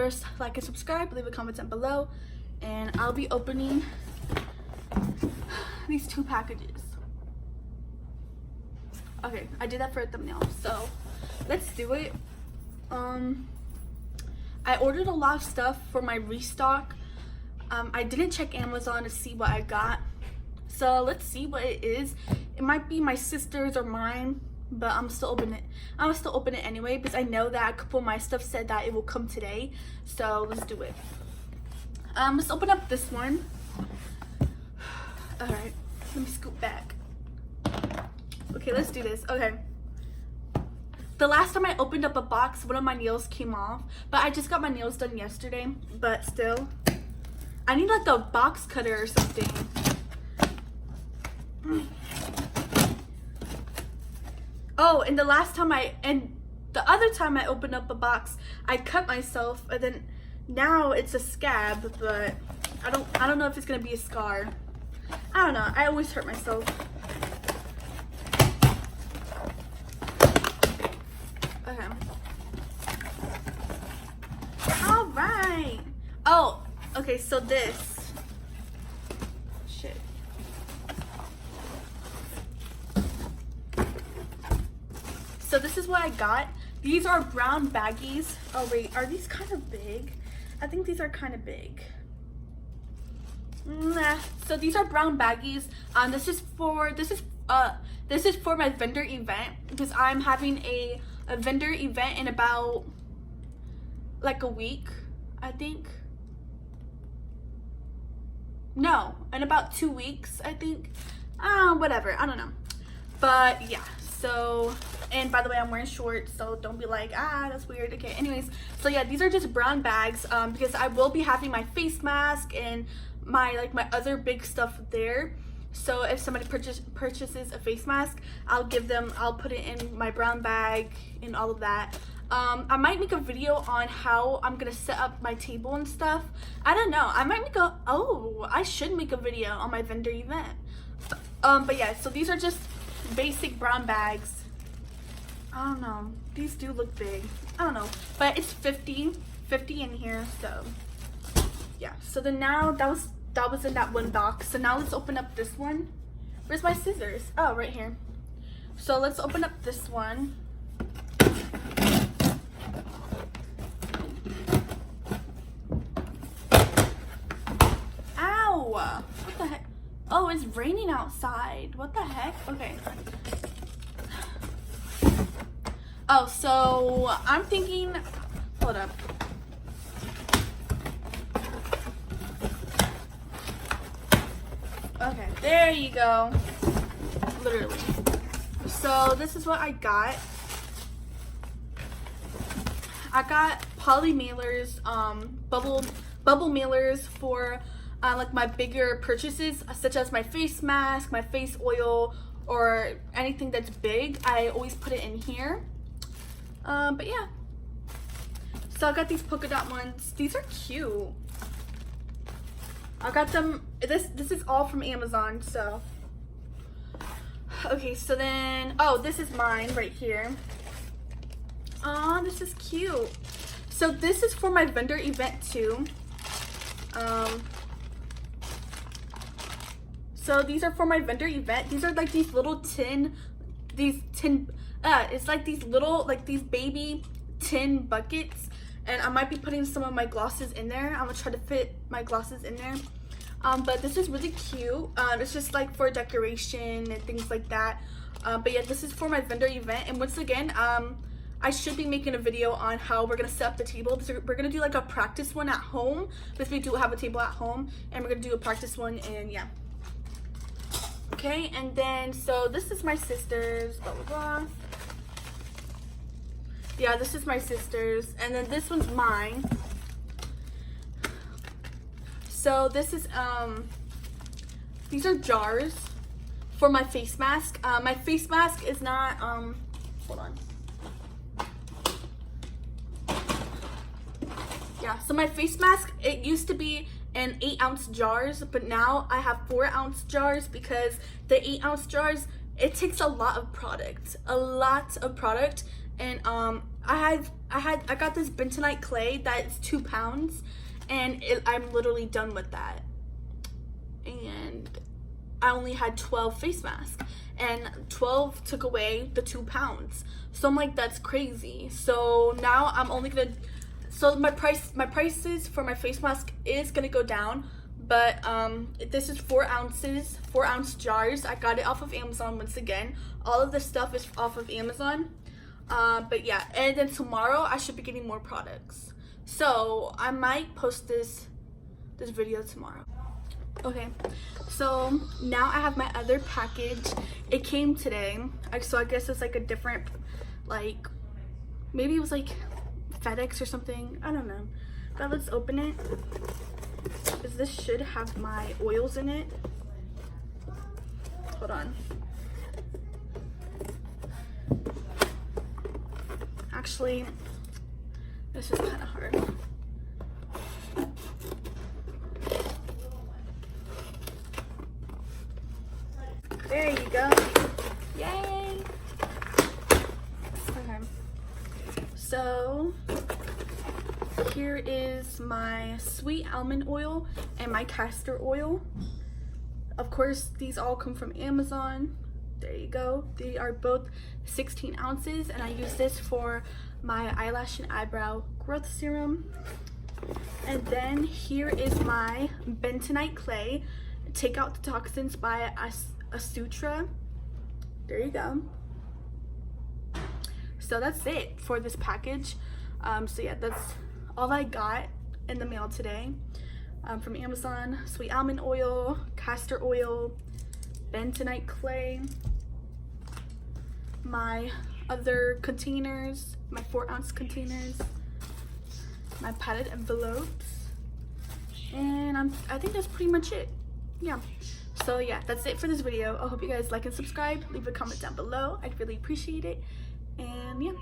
first, like and subscribe, leave a comment down below, and I'll be opening these 2 packages. Okay, I did that for a thumbnail, so let's do it. I ordered a lot of stuff for my restock. I didn't check Amazon to see what I got, so let's see what it is. It might be my sister's or mine, but I'm still open it. I'm gonna still open it anyway because I know that a couple of my stuff said that it will come today. So let's do it. Let's open up this one. All right, let me scoot back. Okay, let's do this. Okay. The last time I opened up a box, one of my nails came off, but I just got my nails done yesterday, but still. I need like a box cutter or something. Oh, and the other time I opened up a box, I cut myself, and then now it's a scab, but I don't know if it's gonna be a scar. I don't know, I always hurt myself. Okay. All right. Oh, okay, so this. Shit. So this is what I got. These are brown baggies. Oh wait, are these kind of big? I think these are kind of big. Nah. So these are brown baggies. This is for my vendor event because I'm having a vendor event in about like a week, I think. No, in about 2 weeks, I think. Whatever, I don't know. But yeah, so, and by the way, I'm wearing shorts, so don't be like, that's weird. Okay, anyways, so yeah, these are just brown bags because I will be having my face mask and my other big stuff there. So if somebody purchases a face mask, I'll put it in my brown bag and all of that. I might make a video on how I'm gonna set up my table and stuff. I don't know, I should make a video on my vendor event. But yeah, so these are just basic brown bags. I don't know, these do look big. I don't know, but it's 50 in here, so yeah. So then now that was in that one box. So now let's open up this one. Where's my scissors? Oh, right here. So let's open up this one. Ow! What the heck? Oh, it's raining outside. What the heck? Okay. Oh, so I'm thinking, hold up. Okay, there you go. Literally. So this is what I got. I got poly mailers, bubble mailers for like my bigger purchases, such as my face mask, my face oil, or anything that's big. I always put it in here. But yeah. So I got these polka dot ones. These are cute. I got them, this is all from Amazon, so. Okay, so then, oh, this is mine right here. Aw, this is cute. So this is for my vendor event too. So these are for my vendor event. These are like these little it's like these little, like these baby tin buckets. And I might be putting some of my glosses in there. I'm gonna try to fit my glosses in there. But this is really cute. It's just like for decoration and things like that. But yeah, this is for my vendor event. And once again, I should be making a video on how we're gonna set up the table. We're gonna do like a practice one at home, because we do have a table at home, and we're gonna do a practice one, and yeah. Okay, and then, so this is my sister's, blah, blah, blah. Yeah, this is my sister's, and then this one's mine. So this is, these are jars for my face mask. My face mask is not, hold on. Yeah, so my face mask, it used to be in 8-ounce jars, but now I have 4-ounce jars, because the 8-ounce jars, it takes a lot of product, And I got this bentonite clay that's 2 pounds, and I'm literally done with that. And I only had 12 face masks, and 12 took away the 2 pounds. So I'm like, that's crazy. So now I'm only gonna, so my prices for my face mask is gonna go down. But this is 4 ounces, 4-ounce jars. I got it off of Amazon once again. All of this stuff is off of Amazon. But yeah, and then tomorrow I should be getting more products. So I might post this video tomorrow. Okay, so now I have my other package. It came today. So I guess it's like a different, like, maybe it was like FedEx or something. I don't know. But let's open it. Because this should have my oils in it. Hold on. Actually, this is kind of hard. There you go. Yay! Okay. So here is my sweet almond oil and my castor oil. Of course, these all come from Amazon. There you go. They are both 16 ounces, and I use this for my eyelash and eyebrow growth serum. And then here is my bentonite clay, Take Out the Toxins by Asutra. There you go. So that's it for this package. So yeah, that's all I got in the mail today from Amazon. Sweet almond oil, castor oil, bentonite clay, my other containers, my 4-ounce containers, my padded envelopes, and I think that's pretty much it. Yeah. So yeah, that's it for this video. I hope you guys like and subscribe. Leave a comment down below. I'd really appreciate it. And yeah.